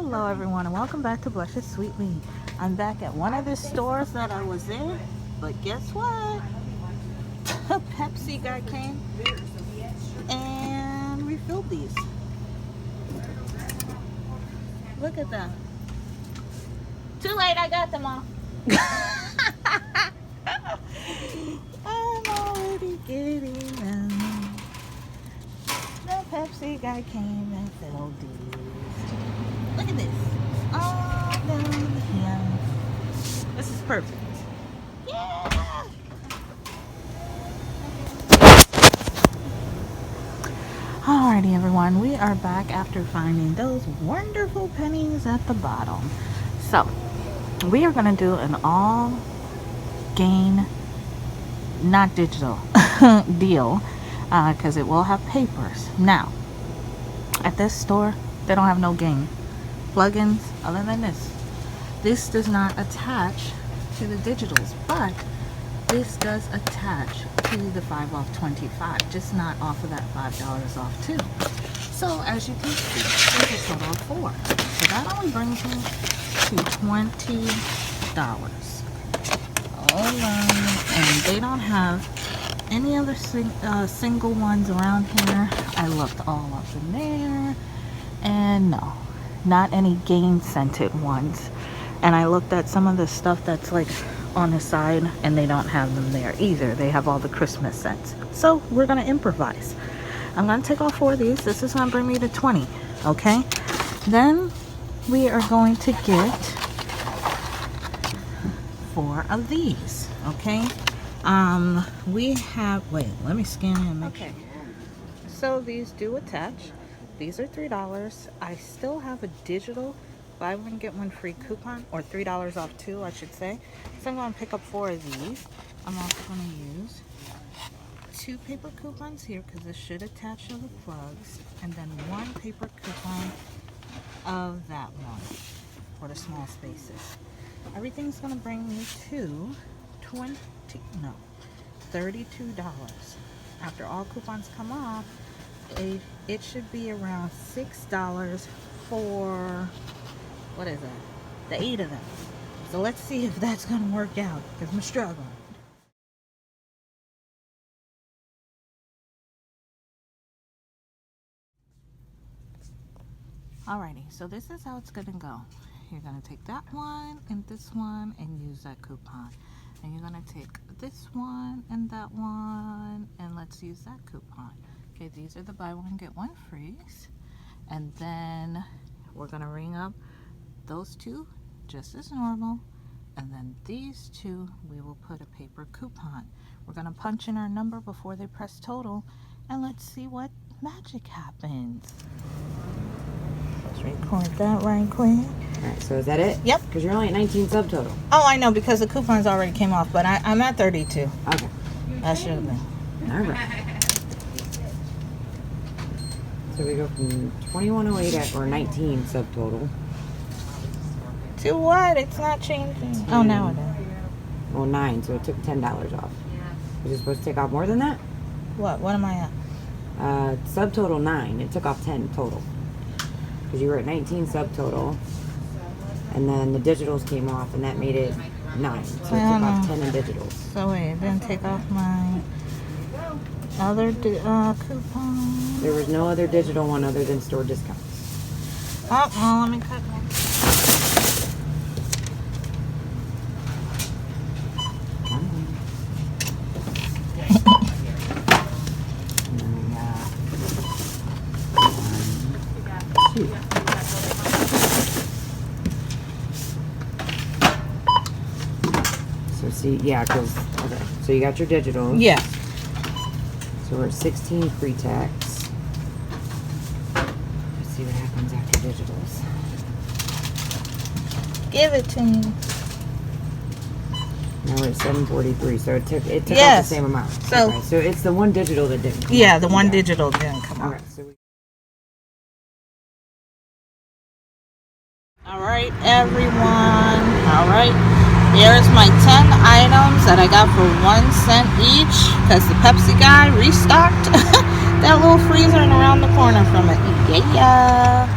Hello everyone and welcome back to Blushes Sweetly. I'm back at one of the stores that I was in, but guess what? A Pepsi guy came and refilled these. Look at that. Too late, I got them all. I'm already getting them. The Pepsi guy came and filled these. Look at this. All down here. This is perfect. Yeah! Alrighty everyone, we are back after finding those wonderful pennies at the bottom. So, we are going to do an all gain, not digital deal, because it will have papers. Now, at this store, they don't have no gain plugins other than this. This does not attach to the digitals, but this does attach to the 5 off 25, just not off of that $5 off too. So as you can see, there's a total of 4. So that only brings me to $20. Alright, and they don't have any other single ones around here. I looked all up in there, and no, not any gain scented ones. And I looked at some of the stuff that's like on the side, and they don't have them there either. They have all the Christmas scents. So we're gonna improvise. I'm gonna take all 4 of these. This is gonna bring me to 20. Okay, then we are going to get 4 of these. Okay, we have, wait, let me scan in and make sure. So these do attach. These are $3. I still have a digital buy one get one free coupon, or $3 off 2 I should say. So I'm going to pick up 4 of these. I'm also going to use 2 paper coupons here because this should attach to the plugs, and then 1 paper coupon of that one for the small spaces. Everything's going to bring me to $32. After all coupons come off, it should be around $6 for, what is that? The 8 of them. So let's see if that's going to work out, because I'm struggling. Alrighty, so this is how it's going to go. You're going to take that one and this one and use that coupon. And you're going to take this one and that one, and let's use that coupon. Okay, these are the buy one get one frees. And then we're going to ring up those 2 just as normal. And then these 2, we will put a paper coupon. We're going to punch in our number before they press total. And let's see what magic happens. Let's record that right quick. Alright, so is that it? Yep. Because you're only at 19 subtotal. Oh, I know, because the coupons already came off, but I'm at 32. Okay. That should have been. Alright. So we go from 2108 or 19 subtotal. To what? It's not changing. Oh, now it is. Well, 9, so it took $10 off. Was you supposed to take off more than that? What? What am I at? Subtotal 9. It took off 10 total. Because you were at 19 subtotal. And then the digitals came off, and that made it 9. So it took off 10 in digitals. So wait, it didn't take off my other coupon. There was no other digital one other than store discounts. Oh, well, let me cut one. And then we got 1, 2. So see, yeah, because, okay, so you got your digitals. Yeah. So we're at 16 pre-tax. Let's see what happens after digitals. Give it to me. Now we're at 743. So it took off Yes. the same amount. So- okay, so it's the one digital that didn't come Yeah, off. the one digital didn't come Okay, out. so we Alright, everyone. Alright. Here's my 10 items that I got for 1 cent each, because the Pepsi guy restocked that little freezer and around the corner from it. Yeah.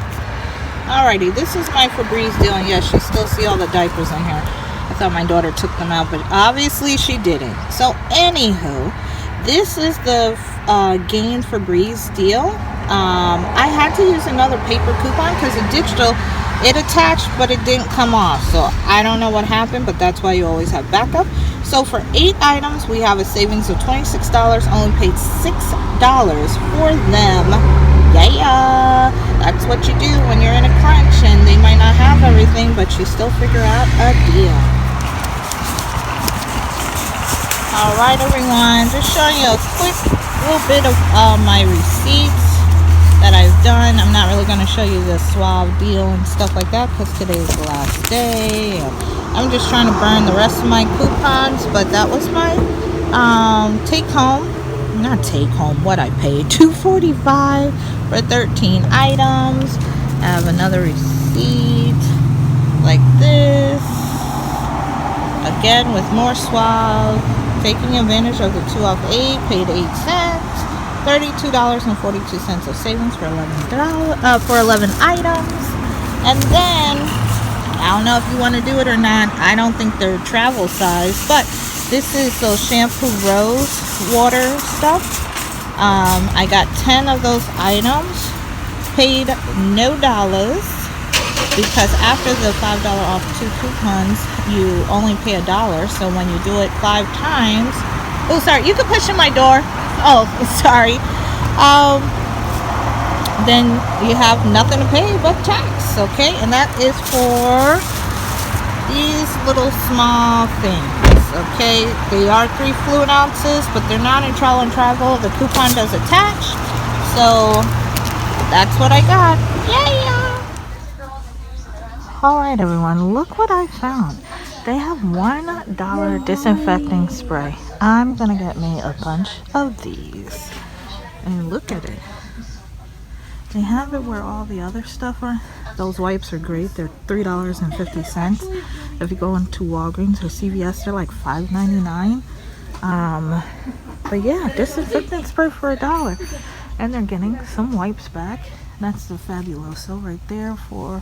Alright. Alrighty, this is my Febreze deal, and yes, you still see all the diapers in here. I thought my daughter took them out, but obviously she didn't. So anywho, this is the Gain Febreze deal. I had to use another paper coupon because the digital, it attached but it didn't come off. So I don't know what happened, but that's why you always have backup. So for 8 items, we have a savings of $26. Only paid $6 for them. Yeah, that's what you do when you're in a crunch and they might not have everything, but you still figure out a deal. Alright everyone, just showing you a quick little bit of my receipts that I've done. I'm not really going to show you the Suave deal and stuff like that because today is the last day. I'm just trying to burn the rest of my coupons, but that was my take home. Not take home, what I paid. $2.45 for 13 items. I have another receipt like this. Again with more Suave. Taking advantage of the 2 off 8, paid 8 cents. $32.42 of savings for 11 items. And then I don't know if you want to do it or not. I don't think they're travel size, but this is those shampoo rose water stuff. I got 10 of those items, paid no dollars, because after the $5 off 2 coupons, you only pay $1. So when you do it 5 times, oh sorry, you can push in my door. Oh, sorry. Then you have nothing to pay but tax, okay? And that is for these little small things, okay? They are 3 fluid ounces, but they're not in Travel and Travel. The coupon does attach, so that's what I got. Yeah. Alright everyone, look what I found. They have $1 disinfecting spray. I'm gonna get me a bunch of these. And look at it. They have it where all the other stuff are. Those wipes are great. They're $3.50. If you go into Walgreens or CVS, they're like $5.99. But yeah, disinfectant spray for $1. And they're getting some wipes back. That's the Fabuloso right there for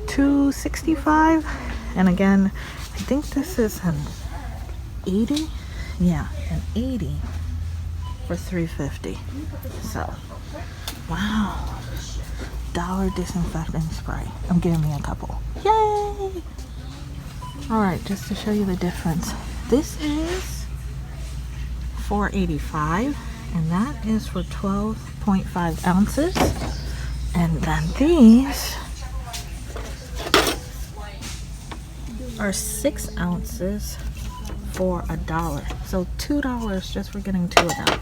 $2.65. And again, I think this is an 80. Yeah, an 80 for $3.50. So wow, $1 disinfectant spray. I'm giving me a couple. Yay! Alright, just to show you the difference. This is $4.85, and that is for 12.5 ounces. And then these are 6 ounces for $1. So $2 just for getting 2 of them.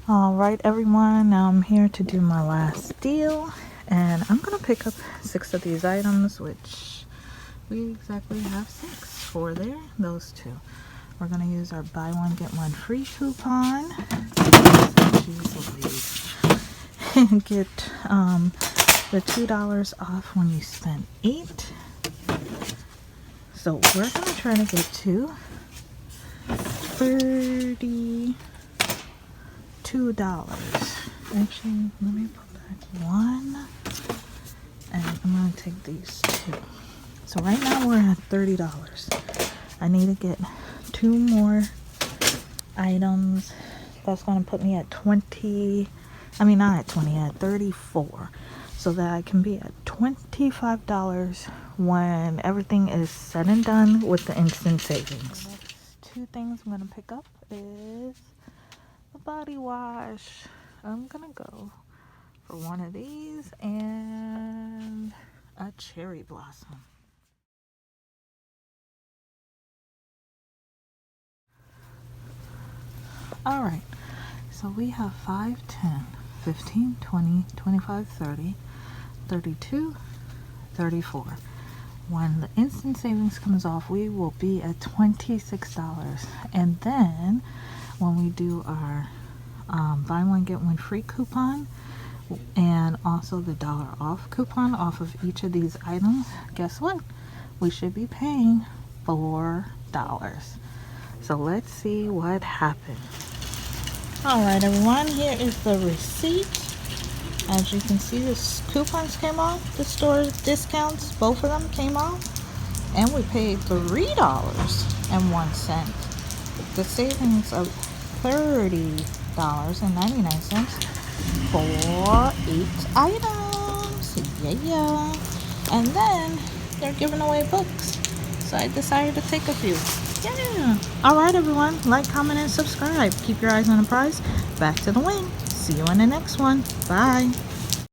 Alright everyone, now I'm here to do my last deal, and I'm gonna pick up 6 of these items, which we exactly have 6 for there, those 2. We're gonna use our buy one get one free coupon. And get the $2 off when you spend 8. So we're gonna try to get to $32. Actually, let me put back 1, and I'm gonna take these 2. So right now we're at $30. I need to get 2 more items. That's gonna put me at 20. I mean, not at 20, at 34. So that I can be at $25 when everything is said and done with the instant savings. Next 2 things I'm gonna pick up is the body wash. I'm gonna go for 1 of these and a cherry blossom. Alright, so we have 5, 10, 15, 20, 25, 30, 32, 34. When the instant savings comes off, we will be at $26. And then when we do our buy one get one free coupon and also the $1 off coupon off of each of these items, guess what? We should be paying $4. So let's see what happens. Alright everyone, here is the receipt. As you can see, the coupons came off, the store discounts, both of them came off, and we paid $3.01. The savings of $30.99 for 8 items. Yeah. And then they're giving away books, so I decided to take a few. Yeah. Alright everyone, like, comment, and subscribe. Keep your eyes on the prize. Back to the win. See you in the next one. Bye.